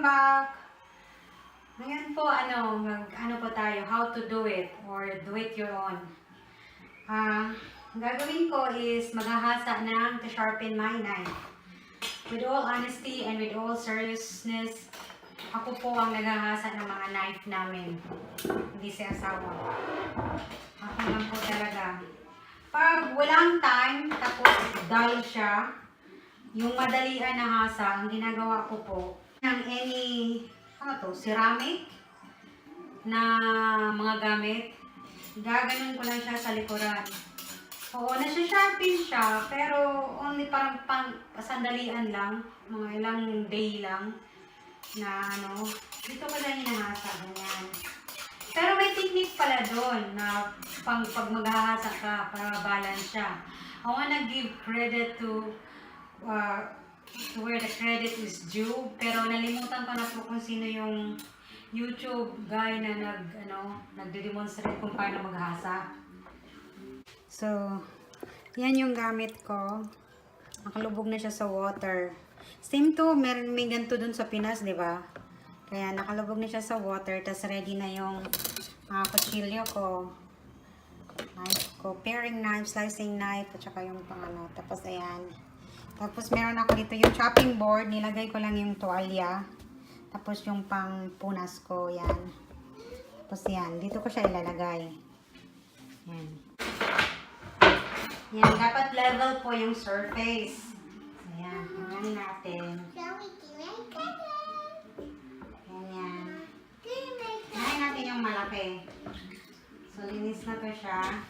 Welcome back! Ngayon po, ano po tayo, how to do it or do it your own. Gagawin ko is maghahasa ng to sharpen my knife. With all honesty and with all seriousness, ako po ang naghahasa ng mga knife namin. Hindi si asawa. Ako lang po talaga. Pag walang time, tapos dull siya, yung madalian na hasa, ang ginagawa ko po, ng any, ceramic na mga gamit, gaganon ko lang siya sa likuran. Oo, nasa-sharpen siya, pero only parang sandalian lang, mga ilang day lang, na dito ko lang hinahasa, ganyan. Pero may technique pala doon na pag maghahasa ka para balance siya. I wanna give credit to where the credit is due, pero nalimutan ko na po kung sino yung YouTube guy na nagde-demonstrate kung paano maghasa. So, yan yung gamit ko. Nakalubog na siya sa water. Same to, may ganito dun sa Pinas, di ba? Kaya nakalubog na siya sa water, tas ready na yung kutsilyo ko. Knife ko, paring knife, slicing knife, at saka yung tapos ayan. Tapos meron ako dito yung chopping board, nilagay ko lang yung tuwalya. Tapos yung pang punas ko, yan. Tapos yan, dito ko siya ilalagay. Yan. Yan, dapat level po yung surface. Ayan, tingnan natin. Ganyan. Tingnan natin yung malaki. So, linis na to siya.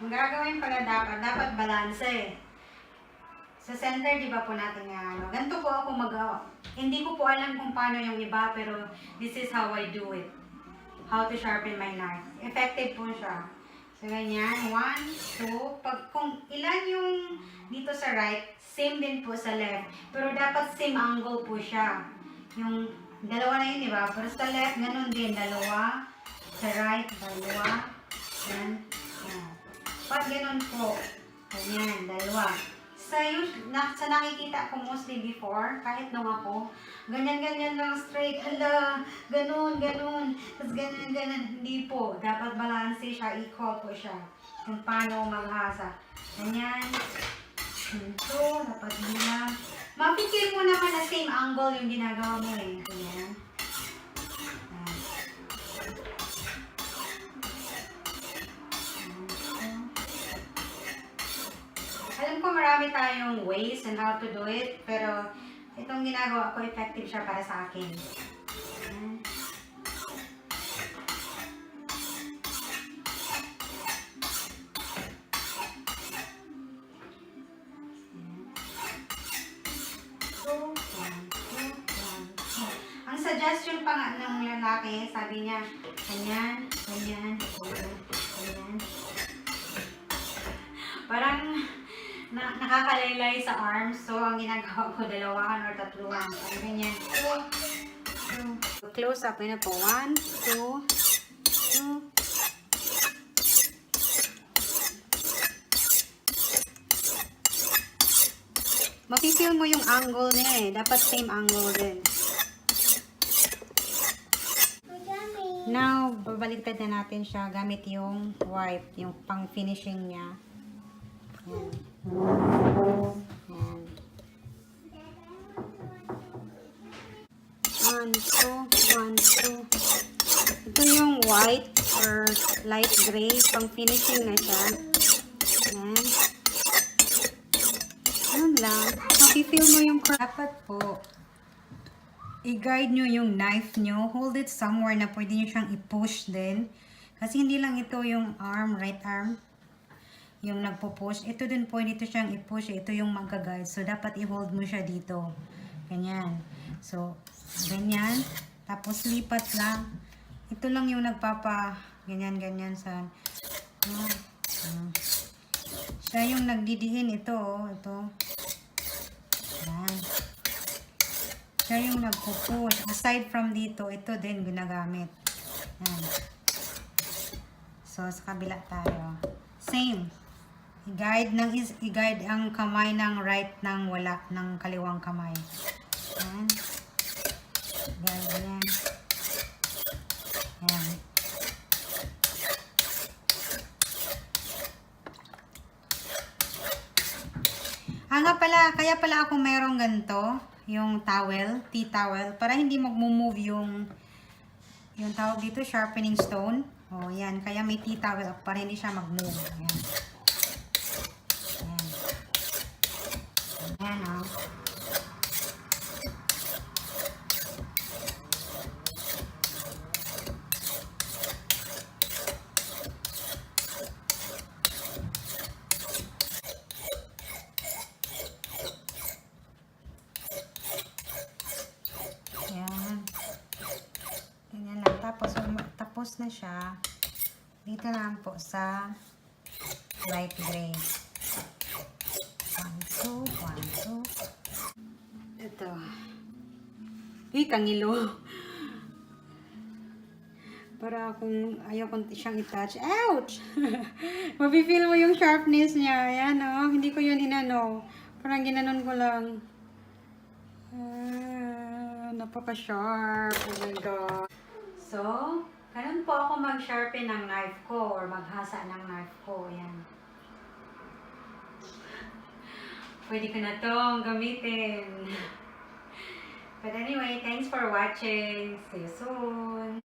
Ang gagawin pala dapat balance eh. Sa center, di ba po natin nga, ganito po ako hindi ko po alam kung paano yung iba, pero this is how I do it. How to sharpen my knife. Effective po siya. So, ganyan. 1, 2. Kung ilan yung dito sa right, same din po sa left. Pero dapat same angle po siya. Yung dalawa na yun, di ba? Pero sa left, ganun din. Dalawa. Sa right, dalawa. Yan. Yan. Pag ganun po. Ganyan, dalawa. Sa nakikita ko mostly before, kahit nung ako, ganyan-ganyan lang straight, hala, ganun. Tapos ganyan. Hindi po. Dapat balance siya, equal po siya. Kung paano maghasa. Ganyan. Ito, dapat nila. Mapikil mo naman na same angle yung ginagawa mo eh. Ganyan. Alam ko marami tayong ways and how to do it, pero itong ginagawa ko, effective siya para sa akin. Ang suggestion pa nga ng lalaki, sabi niya, ganyan. Parang nakakalaylay sa arms. So, ang ginagawa ko, 2 or 3. Ganyan. Close up na po. 1, 2, 2. Mapipil mo yung angle niya eh. Dapat same angle din. Now, babaliktad na natin siya gamit yung white, yung pang-finishing niya. Yan. Yan. 1, 2. Ito yung white or light gray, pang-finishing na siya. Yan. Yan lang. Mapipil mo yung dapat po. I-guide nyo yung knife nyo. Hold it somewhere na pwede nyo siyang i-push din. Kasi hindi lang ito yung arm, right arm, yung nagpo-push. Ito din pwede ito siyang i-push. Ito yung mag-guide. So, dapat i-hold mo siya dito. Ganyan. So, ganyan. Tapos, lipat lang. Ito lang yung ganyan sa siya yung nagdidiin. Ito, ito. Yan. Siya yung nagpo-push. Aside from dito, ito din ginagamit. Yan. So, sa kabila tayo. Same. I-guide ang kamay ng right ng wala, ng kaliwang kamay. Yan. Ganyan. Yan. Nga pala, kaya pala ako mayroong ganito, yung towel, tea towel, para hindi mag-move yung tawag dito, sharpening stone. O, yan. Kaya may tea towel ako para hindi siya mag-move. Yan. Yan. Yan, o. Yan. Ganyan lang. Tapos na siya. Dito lang po sa light gray. 1, 2, 1, 2. Ito. Kangilo. Para kung ayaw kong siyang i-touch. Ouch! Mapifeel mo yung sharpness niya. Ayan, oh. Hindi ko yun inano. Parang ginanon ko lang. Napaka-sharp. Oh my God. So, ganun po ako mag-sharpen ng knife ko or maghasa ng knife ko. Ayan. Pwede ko na itong gamitin. But anyway, thanks for watching. See you soon.